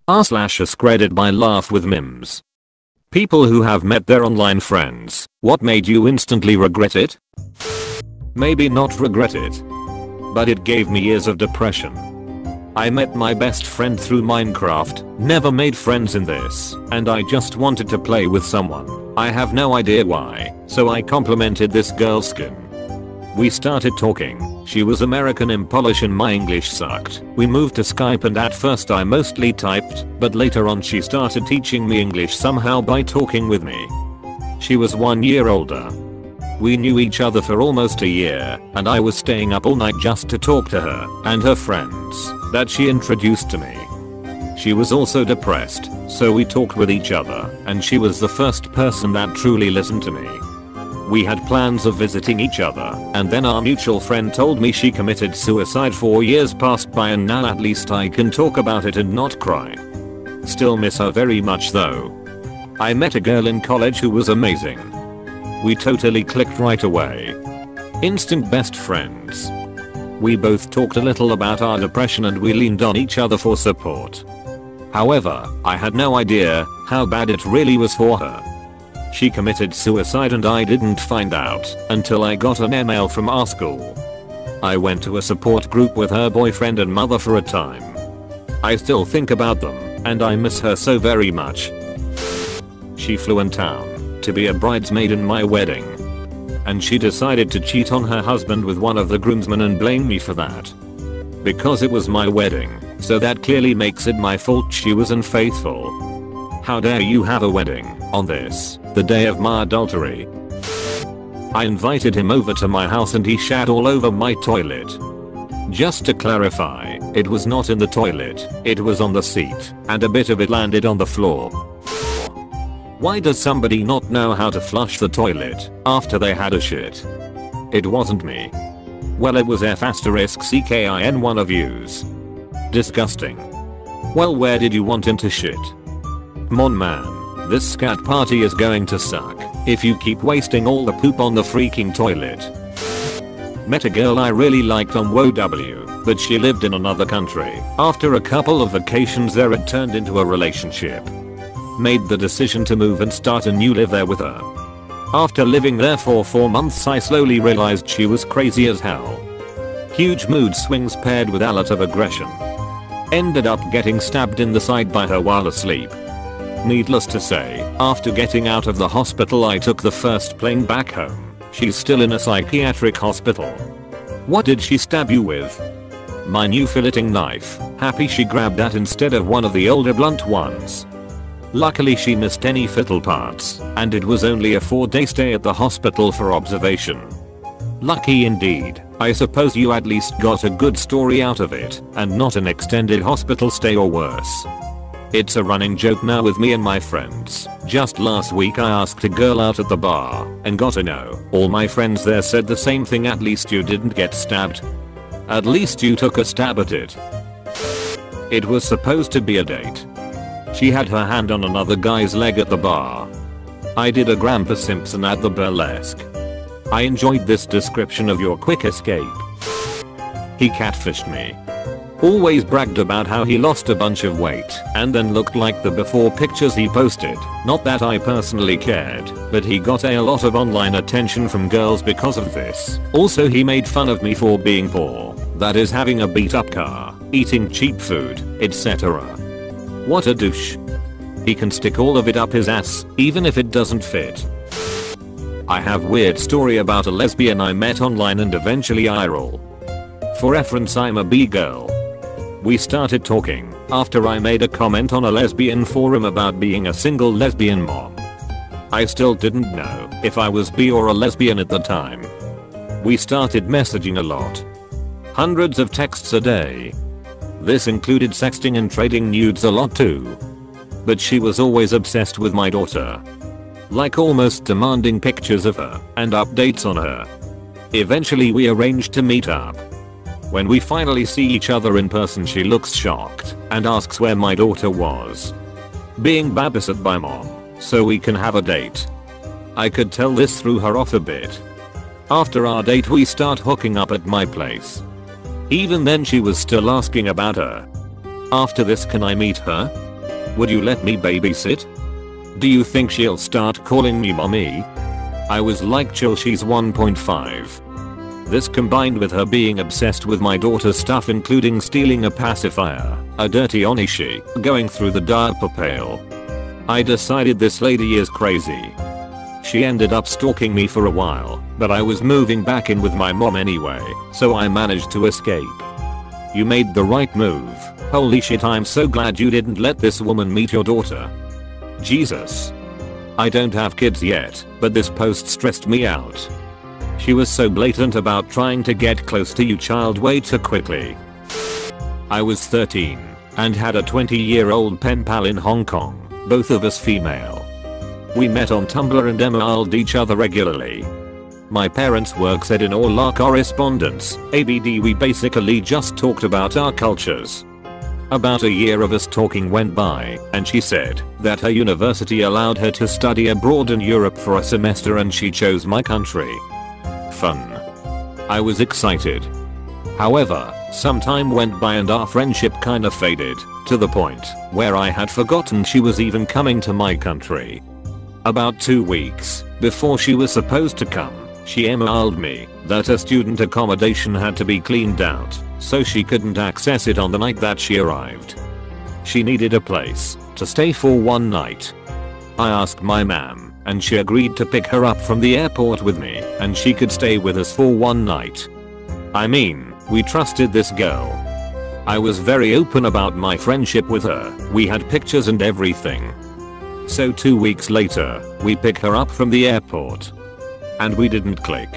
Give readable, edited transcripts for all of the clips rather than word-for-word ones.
r/AskReddit by Laugh with Mims. People who have met their online friends, what made you instantly regret it? Maybe not regret it, but it gave me years of depression. I met my best friend through Minecraft, never made friends in this, and I just wanted to play with someone. I have no idea why, so I complimented this girl's skin. We started talking, she was American in Polish and my English sucked. We moved to Skype and at first I mostly typed, but later on she started teaching me English somehow by talking with me. She was 1 year older. We knew each other for almost a year, and I was staying up all night just to talk to her and her friends that she introduced to me. She was also depressed, so we talked with each other, and she was the first person that truly listened to me. We had plans of visiting each other, and then our mutual friend told me she committed suicide. 4 years passed by and now at least I can talk about it and not cry. Still miss her very much though. I met a girl in college who was amazing. We totally clicked right away. Instant best friends. We both talked a little about our depression and we leaned on each other for support. However, I had no idea how bad it really was for her. She committed suicide and I didn't find out until I got an email from our school. I went to a support group with her boyfriend and mother for a time. I still think about them and I miss her so very much. She flew in town to be a bridesmaid in my wedding, and she decided to cheat on her husband with one of the groomsmen and blame me for that. Because it was my wedding, so that clearly makes it my fault she was unfaithful. How dare you have a wedding on this, the day of my adultery. I invited him over to my house and he shat all over my toilet. Just to clarify, it was not in the toilet, it was on the seat, and a bit of it landed on the floor. Why does somebody not know how to flush the toilet after they had a shit? It wasn't me. Well, it was F***CKIN one of yous. Disgusting. Well, where did you want him to shit? Come on man, this scat party is going to suck if you keep wasting all the poop on the freaking toilet. Met a girl I really liked on WoW, but she lived in another country. After a couple of vacations there it turned into a relationship. Made the decision to move and start a new life there with her. After living there for 4 months I slowly realized she was crazy as hell. Huge mood swings paired with a lot of aggression. Ended up getting stabbed in the side by her while asleep. Needless to say, after getting out of the hospital I took the first plane back home. She's still in a psychiatric hospital. What did she stab you with? My new filleting knife. Happy she grabbed that instead of one of the older blunt ones. Luckily she missed any fiddle parts, and it was only a 4-day stay at the hospital for observation. Lucky indeed. I suppose you at least got a good story out of it, and not an extended hospital stay or worse. It's a running joke now with me and my friends. Just last week I asked a girl out at the bar, and got a no. All my friends there said the same thing. At least you didn't get stabbed. At least you took a stab at it. It was supposed to be a date. She had her hand on another guy's leg at the bar. I did a Grandpa Simpson at the burlesque. I enjoyed this description of your quick escape. He catfished me. Always bragged about how he lost a bunch of weight and then looked like the before pictures he posted. Not that I personally cared, but he got a lot of online attention from girls because of this. Also he made fun of me for being poor, that is having a beat up car, eating cheap food, etc. What a douche. He can stick all of it up his ass, even if it doesn't fit. I have weird story about a lesbian I met online and eventually IRL. For reference, I'm a B-girl. We started talking after I made a comment on a lesbian forum about being a single lesbian mom. I still didn't know if I was bi or a lesbian at the time. We started messaging a lot. Hundreds of texts a day. This included sexting and trading nudes a lot too. But she was always obsessed with my daughter. Like almost demanding pictures of her and updates on her. Eventually we arranged to meet up. When we finally see each other in person she looks shocked and asks where my daughter was. Being babysat by mom, so we can have a date. I could tell this threw her off a bit. After our date we start hooking up at my place. Even then she was still asking about her. After this, can I meet her? Would you let me babysit? Do you think she'll start calling me mommy? I was like, chill, she's 1.5. This combined with her being obsessed with my daughter's stuff, including stealing a pacifier, a dirty onishi, going through the diaper pail. I decided this lady is crazy. She ended up stalking me for a while, but I was moving back in with my mom anyway, so I managed to escape. You made the right move. Holy shit, I'm so glad you didn't let this woman meet your daughter. Jesus. I don't have kids yet, but this post stressed me out. She was so blatant about trying to get close to you, child, way too quickly. I was 13 and had a 20-year-old pen pal in Hong Kong, both of us female. We met on Tumblr and emailed each other regularly. My parents' work said in all our correspondence, ABD, we basically just talked about our cultures. About a year of us talking went by, and she said that her university allowed her to study abroad in Europe for a semester and she chose my country. Fun. I was excited. However, some time went by and our friendship kinda faded, to the point where I had forgotten she was even coming to my country. About 2 weeks before she was supposed to come, she emailed me that her student accommodation had to be cleaned out, so she couldn't access it on the night that she arrived. She needed a place to stay for one night. I asked my ma'am, and she agreed to pick her up from the airport with me, and she could stay with us for one night. I mean, we trusted this girl. I was very open about my friendship with her, we had pictures and everything. So 2 weeks later, we pick her up from the airport. And we didn't click.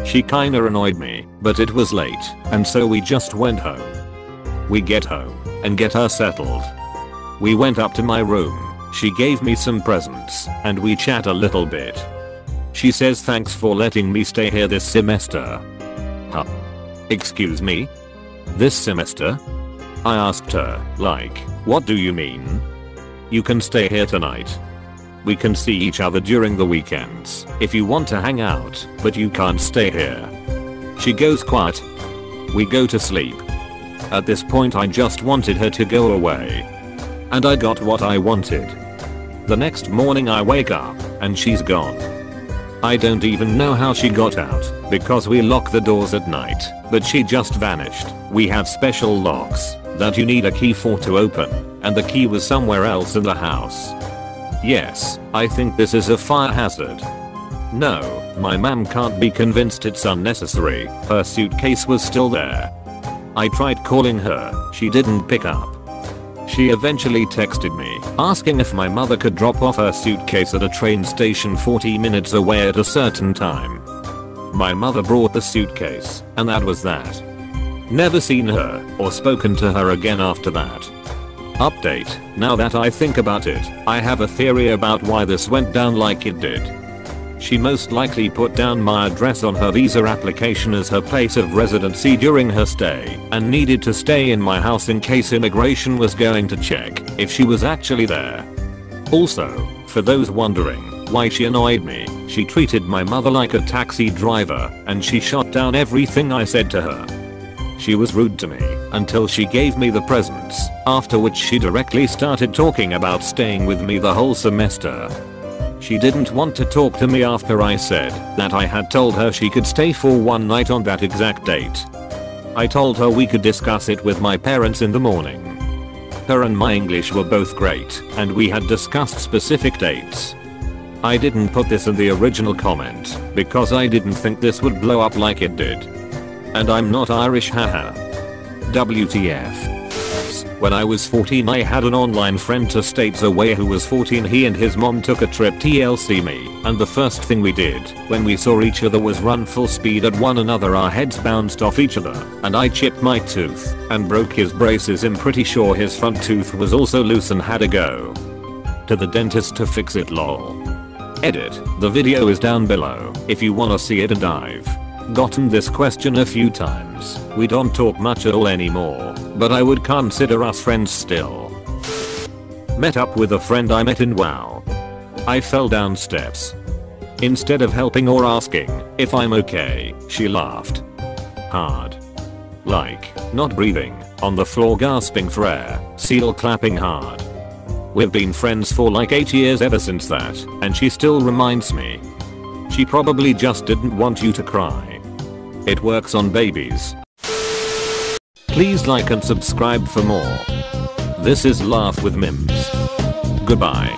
She kinda annoyed me, but it was late, and so we just went home. We get home and get her settled. We went up to my room, she gave me some presents, and we chat a little bit. She says thanks for letting me stay here this semester. Huh? Excuse me? This semester? I asked her, like, what do you mean? You can stay here tonight. We can see each other during the weekends if you want to hang out, but you can't stay here. She goes quiet. We go to sleep. At this point I just wanted her to go away. And I got what I wanted. The next morning I wake up and she's gone. I don't even know how she got out because we lock the doors at night, but she just vanished. We have special locks that you need a key for to open, and the key was somewhere else in the house. Yes, I think this is a fire hazard. No, my mom can't be convinced it's unnecessary, her suitcase was still there. I tried calling her, she didn't pick up. She eventually texted me, asking if my mother could drop off her suitcase at a train station 40 minutes away at a certain time. My mother brought the suitcase, and that was that. Never seen her, or spoken to her again after that. Update, now that I think about it, I have a theory about why this went down like it did. She most likely put down my address on her visa application as her place of residency during her stay, and needed to stay in my house in case immigration was going to check if she was actually there. Also, for those wondering why she annoyed me, she treated my mother like a taxi driver, and she shot down everything I said to her. She was rude to me until she gave me the presents, after which she directly started talking about staying with me the whole semester. She didn't want to talk to me after I said that I had told her she could stay for one night on that exact date. I told her we could discuss it with my parents in the morning. Her and my English were both great, and we had discussed specific dates. I didn't put this in the original comment because I didn't think this would blow up like it did. And I'm not Irish, haha. WTF. When I was 14 I had an online friend 2 states away who was 14. He and his mom took a trip TLC me, and the first thing we did when we saw each other was run full speed at one another. Our heads bounced off each other, and I chipped my tooth and broke his braces. I'm pretty sure his front tooth was also loose and had to go to the dentist to fix it, lol. Edit, the video is down below if you wanna see it, and I've gotten this question a few times. We don't talk much at all anymore, but I would consider us friends still. Met up with a friend I met in WoW. I fell down steps. Instead of helping or asking if I'm okay, she laughed hard. Like, not breathing, on the floor gasping for air, seal clapping hard. We've been friends for like 8 years ever since that, and she still reminds me. She probably just didn't want you to cry. It works on babies. Please like and subscribe for more. This is Laugh with Mims. Goodbye.